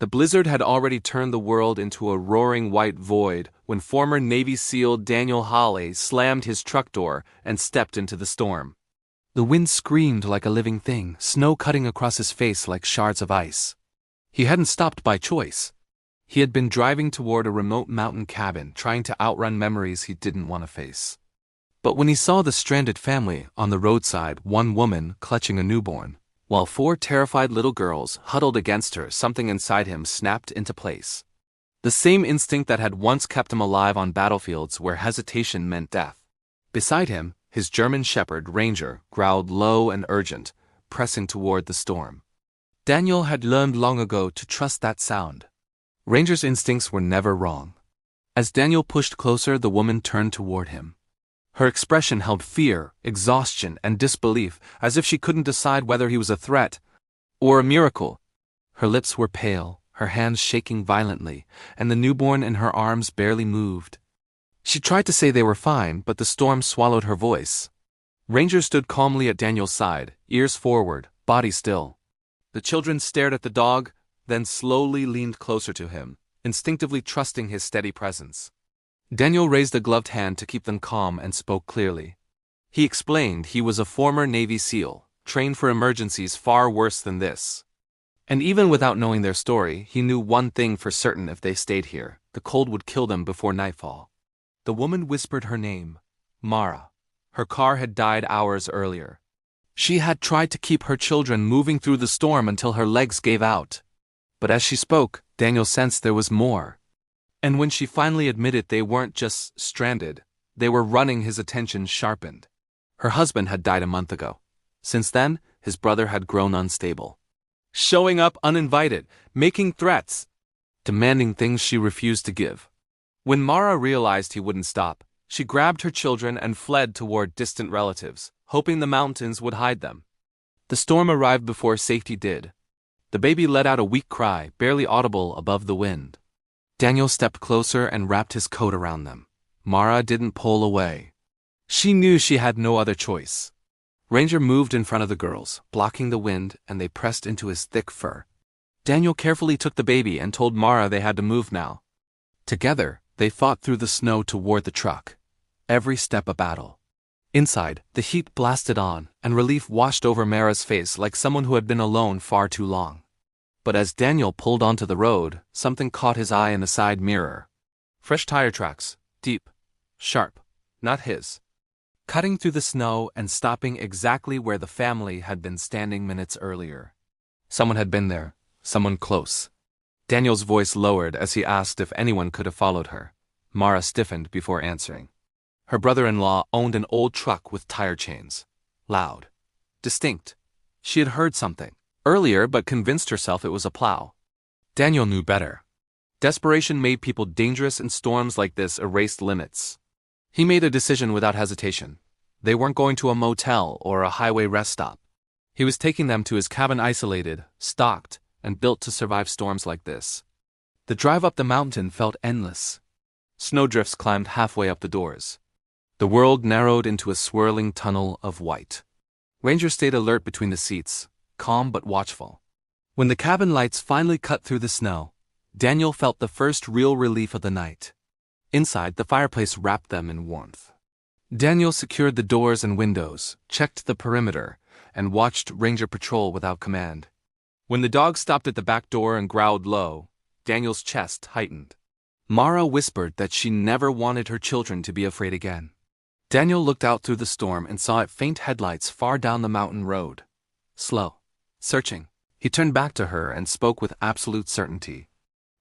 The blizzard had already turned the world into a roaring white void when former Navy SEAL Daniel Hawley slammed his truck door and stepped into the storm. The wind screamed like a living thing, snow cutting across his face like shards of ice. He hadn't stopped by choice. He had been driving toward a remote mountain cabin, trying to outrun memories he didn't want to face. But when he saw the stranded family on the roadside, one woman clutching a newborn, while four terrified little girls huddled against her, something inside him snapped into place. The same instinct that had once kept him alive on battlefields where hesitation meant death. Beside him, his German shepherd, Ranger, growled low and urgent, pressing toward the storm. Daniel had learned long ago to trust that sound. Ranger's instincts were never wrong. As Daniel pushed closer, the woman turned toward him. Her expression held fear, exhaustion, and disbelief, as if she couldn't decide whether he was a threat or a miracle. Her lips were pale, her hands shaking violently, and the newborn in her arms barely moved. She tried to say they were fine, but the storm swallowed her voice. Ranger stood calmly at Daniel's side, ears forward, body still. The children stared at the dog, then slowly leaned closer to him, instinctively trusting his steady presence. Daniel raised a gloved hand to keep them calm and spoke clearly. He explained he was a former Navy SEAL, trained for emergencies far worse than this. And even without knowing their story, he knew one thing for certain: if they stayed here, the cold would kill them before nightfall. The woman whispered her name, Mara. Her car had died hours earlier. She had tried to keep her children moving through the storm until her legs gave out. But as she spoke, Daniel sensed there was more. And when she finally admitted they weren't just stranded, they were running, his attention sharpened. Her husband had died a month ago. Since then, his brother had grown unstable. Showing up uninvited, making threats, demanding things she refused to give. When Mara realized he wouldn't stop, she grabbed her children and fled toward distant relatives, hoping the mountains would hide them. The storm arrived before safety did. The baby let out a weak cry, barely audible above the wind. Daniel stepped closer and wrapped his coat around them. Mara didn't pull away. She knew she had no other choice. Ranger moved in front of the girls, blocking the wind, and they pressed into his thick fur. Daniel carefully took the baby and told Mara they had to move now. Together, they fought through the snow toward the truck. Every step a battle. Inside, the heat blasted on, and relief washed over Mara's face like someone who had been alone far too long. But as Daniel pulled onto the road, something caught his eye in the side mirror. Fresh tire tracks, deep, sharp, not his. Cutting through the snow and stopping exactly where the family had been standing minutes earlier. Someone had been there, someone close. Daniel's voice lowered as he asked if anyone could have followed her. Mara stiffened before answering. Her brother-in-law owned an old truck with tire chains. Loud. Distinct. She had heard something earlier but convinced herself it was a plow. Daniel knew better. Desperation made people dangerous, and storms like this erased limits. He made a decision without hesitation. They weren't going to a motel or a highway rest stop. He was taking them to his cabin, isolated, stocked, and built to survive storms like this. The drive up the mountain felt endless. Snowdrifts climbed halfway up the doors. The world narrowed into a swirling tunnel of white. Ranger stayed alert between the seats, calm but watchful. When the cabin lights finally cut through the snow, Daniel felt the first real relief of the night. Inside, the fireplace wrapped them in warmth. Daniel secured the doors and windows, checked the perimeter, and watched Ranger patrol without command. When the dog stopped at the back door and growled low, Daniel's chest tightened. Mara whispered that she never wanted her children to be afraid again. Daniel looked out through the storm and saw it faint headlights far down the mountain road. Slow. Searching. He turned back to her and spoke with absolute certainty.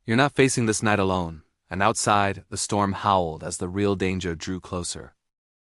"You're not facing this night alone." And outside, the storm howled as the real danger drew closer.